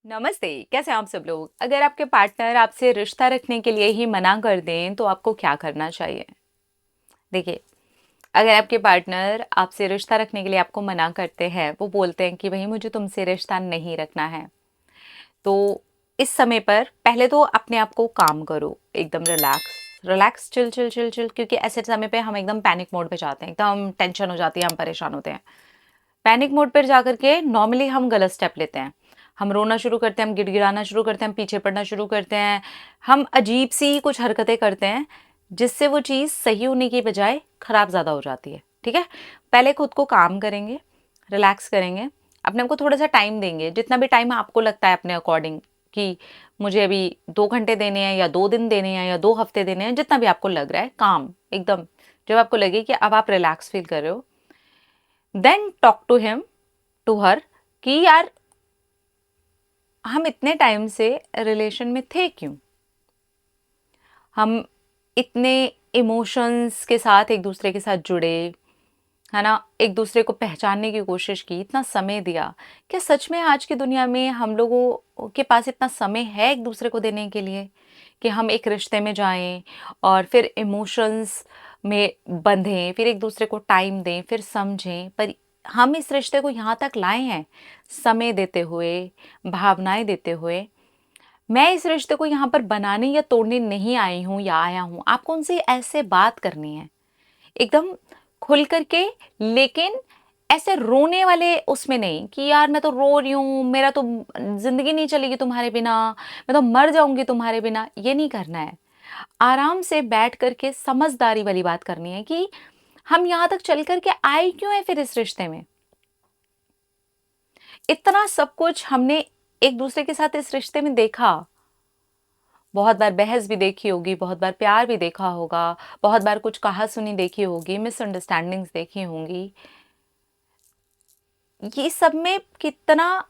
नमस्ते, कैसे हैं आप सब लोग? अगर आपके पार्टनर आपसे रिश्ता रखने के लिए ही मना कर दें, तो आपको क्या करना चाहिए? देखिए, अगर आपके पार्टनर आपसे रिश्ता रखने के लिए आपको मना करते हैं, वो बोलते हैं कि भई मुझे तुमसे रिश्ता नहीं रखना है, तो इस समय पर पहले तो अपने आप को काम करो, एकदम relax, chill, chill, chill, chill क्योंकि ऐसे समय पे हम एकदम पैनिक मोड पे जाते हैं, एकदम टेंशन हो जाती है, हम परेशान होते हैं। पैनिक मोड पर जाकर के नॉर्मली हम गलत स्टेप लेते हैं। हम रोना शुरू करते हैं, हम गिड़गिड़ाना शुरू करते हैं, हम पीछे पड़ना शुरू करते हैं। हम अजीब-सी कुछ हरकतें करते हैं, जिससे वो चीज़ सही होने की बजाय खराब ज़्यादा हो जाती है, ठीक है? पहले खुद को काम करेंगे, रिलैक्स करेंगे, अपने आप को थोड़ा-सा टाइम देंगे, जितना भी टाइम आपको लगता है अपने अकॉर्डिंग कि मुझे अभी 2 घंटे देने हैं या 2 दिन देने हैं या 2 हफ्ते देने हैं, जितना भी आपको लग रहा है, काम एकदम जब आपको लगे कि अब आप रिलैक्स फील कर रहे हो, then talk to him to her कि यार हम इतने टाइम से रिलेशन में थे क्यों? हम इतने इमोशंस के साथ एक दूसरे के साथ जुड़े, है ना? एक दूसरे को पहचानने की कोशिश की, इतना समय दिया। क्या सच में आज की दुनिया में हम लोगों के पास इतना समय है एक दूसरे को देने के लिए कि हम एक रिश्ते में जाएँ और फिर इमोशंस में बंधें, फिर एक दूसरे को टाइम दें, फिर समझें। पर हम इस रिश्ते को यहाँ तक लाए हैं, समय देते हुए, भावनाएँ देते हुए। मैं इस रिश्ते को यहाँ पर बनाने या तोड़ने नहीं आई हूँ या आया हूँ। आपको उनसे ऐसे बात करनी है, एकदम खुल कर के, लेकिन ऐसे रोने वाले उसमें नहीं कि यार मैं तो रो रही हूँ, मेरा तो ज़िंदगी नहीं चलेगी तुम्हारे बिना, मैं तो मर जाऊँगी तुम्हारे बिना, ये नहीं करना है। आराम से बैठ कर के समझदारी वाली बात करनी है कि हम यहाँ तक चल कर के आए क्यों हैं फिर इस रिश्ते में? इतना सब कुछ हमने एक-दूसरे के साथ इस रिश्ते में देखा। बहुत बार बहस भी देखी होगी, बहुत बार प्यार भी देखा होगा, बहुत बार कुछ कहा-सुनी देखी होगी, मिसअंडरस्टैंडिंग्स देखी होंगी। ये सब में कितना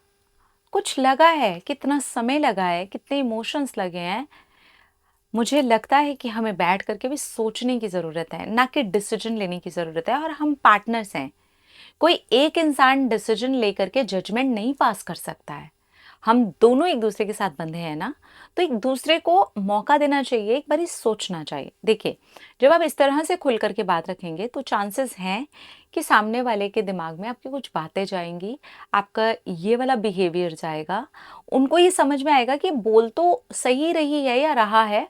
कुछ लगा है, कितना समय लगा है, कितने इमोशंस लगे हैं। मुझे लगता है कि हमें बैठ कर के भी सोचने की ज़रूरत है, ना कि डिसीजन लेने की ज़रूरत है और हम पार्टनर्स हैं। कोई एक इंसान डिसीजन लेकर के जजमेंट नहीं पास कर सकता है। हम दोनों एक दूसरे के साथ बंधे हैं ना, तो एक दूसरे को मौका देना चाहिए, एक बारी सोचना चाहिए। देखिए, जब आप इस तरह से खुल कर के बात रखेंगे तो चांसेस हैं कि सामने वाले के दिमाग में आपकी कुछ बातें जाएँगी, आपका ये वाला बिहेवियर जाएगा। उनको ये समझ में आएगा कि बोल तो सही रही है या रहा है,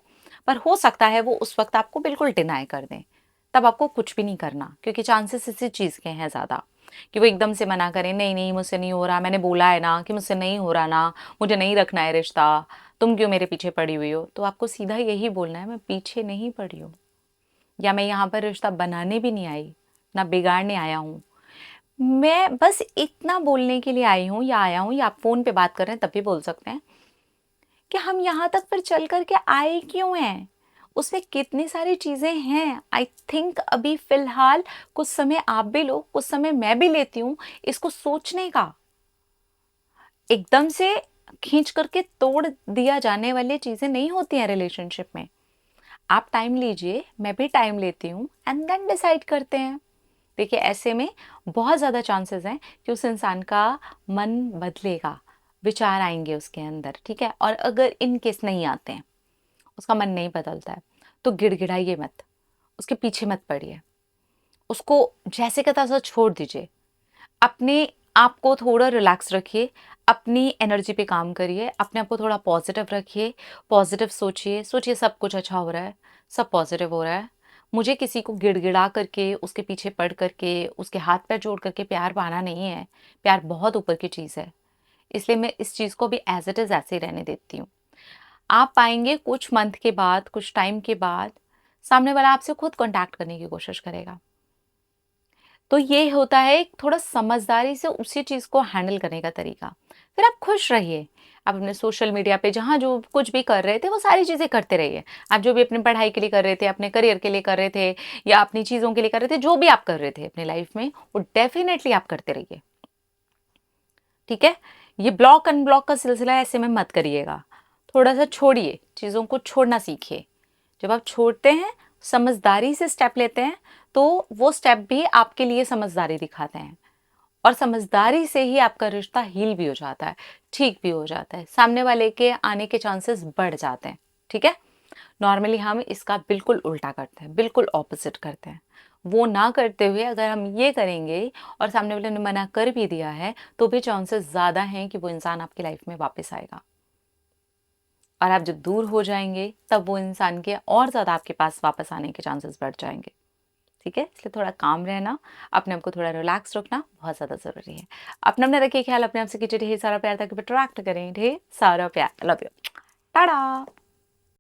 पर हो सकता है वो उस वक़्त आपको बिल्कुल डिनाय कर दें। तब आपको कुछ भी नहीं करना क्योंकि चांसेस इसी चीज़ के हैं ज़्यादा। कि वो एकदम से मना करें, नहीं, नहीं मुझसे नहीं हो रहा, मैंने बोला है ना कि मुझसे नहीं हो रहा ना, मुझे नहीं रखना है रिश्ता, तुम क्यों मेरे पीछे पड़ी हुई हो? तो आपको सीधा यही बोलना है मैं पीछे नहीं पड़ी हूँ या मैं यहाँ पर रिश्ता बनाने भी नहीं आई, ना बिगाड़ने आया हूँ। मैं बस इतना बोलने के लिए आई हूँ या आया हूँ या आप फ़ोन पे बात कर रहे हैं तब भी बोल सकते हैं कि हम यहाँ तक फिर चल कर के आए क्यों हैं? उसमें कितनी सारी चीज़ें हैं। आई थिंक अभी फ़िलहाल कुछ समय आप भी लो, कुछ समय मैं भी लेती हूँ इसको सोचने का। एकदम से खींच करके तोड़ दिया जाने वाली चीज़ें नहीं होती हैं रिलेशनशिप में। आप टाइम लीजिए, मैं भी टाइम लेती हूँ एंड देन डिसाइड करते हैं। देखिए ऐसे में बहुत ज़्यादा चांसेस हैं कि उस इंसान का मन बदलेगा, विचार आएँगे उसके अंदर, ठीक है? और अगर इन केस नहीं आते हैं, उसका मन नहीं बदलता है, तो गिड़गिड़ाइए मत, उसके पीछे मत पड़िए। उसको जैसे का तैसा छोड़ दीजिए। अपने आप को थोड़ा रिलैक्स रखिए, अपनी एनर्जी पे काम करिए, अपने आप को थोड़ा पॉज़िटिव रखिए, पॉज़िटिव सोचिए, सोचिए सब कुछ अच्छा हो रहा है, सब पॉज़िटिव हो रहा है। मुझे किसी को गिड़गिड़ा करके, उसके पीछे पड़ करके, उसके हाथ-पैर जोड़ करके प्यार पाना नहीं है, प्यार बहुत ऊपर की चीज़ है। इसलिए मैं इस चीज़ को भी एज़ इट इज़ ऐसे ही रहने देती हूँ। आप पाएँगे कुछ मंथ के बाद, कुछ टाइम के बाद, सामने वाला आपसे खुद कॉन्टैक्ट करने की कोशिश करेगा। तो ये होता है एक थोड़ा समझदारी से उसी चीज़ को हैंडल करने का तरीका। फिर आप खुश रहिए। आप अपने सोशल मीडिया पे जहाँ जो कुछ भी कर रहे थे वो सारी चीज़ें करते रहिए। आप जो भी अपनी पढ़ाई के लिए कर रहे थे, अपने करियर के लिए कर रहे थे या अपनी चीज़ों के लिए कर रहे थे, जो भी आप कर रहे थे अपनी लाइफ में, वो डेफ़िनेटली आप करते रहिए। ठीक है? ये ब्लॉक अनब्लॉक का सिलसिला ऐसे में मत करिएगा। थोड़ा-सा छोड़िए, चीज़ों को छोड़ना सीखिए। जब आप छोड़ते हैं, समझदारी से स्टेप लेते हैं, तो वो स्टेप भी आपके लिए समझदारी दिखाते हैं। और समझदारी से ही आपका रिश्ता हील भी हो जाता है, ठीक भी हो जाता है, सामने वाले के आने के चांसेस बढ़ जाते हैं। ठीक है? नॉर्मली हम इसका बिल्कुल उल्टा करते हैं, बिल्कुल ऑपोजिट करते हैं। वो ना करते हुए अगर हम ये करेंगे और सामने वाले ने मना कर भी दिया है, तो भी चांसेस ज़्यादा हैं कि वो इंसान आपकी लाइफ में वापस आएगा। और आप जब दूर हो जाएँगे, तब वो इंसान के और ज़्यादा आपके पास वापस आने के चांसेस बढ़ जाएँगे। ठीक है? इसलिए थोड़ा काम रहना, अपने आप को थोड़ा रिलैक्स रखना बहुत ज़्यादा ज़रूरी है। अपना रखिए ख्याल, अपने आप से कीजिए ढेर सारा प्यार ताकि अट्रैक्ट करें ढेर सारा प्यार। Love you. टाटा।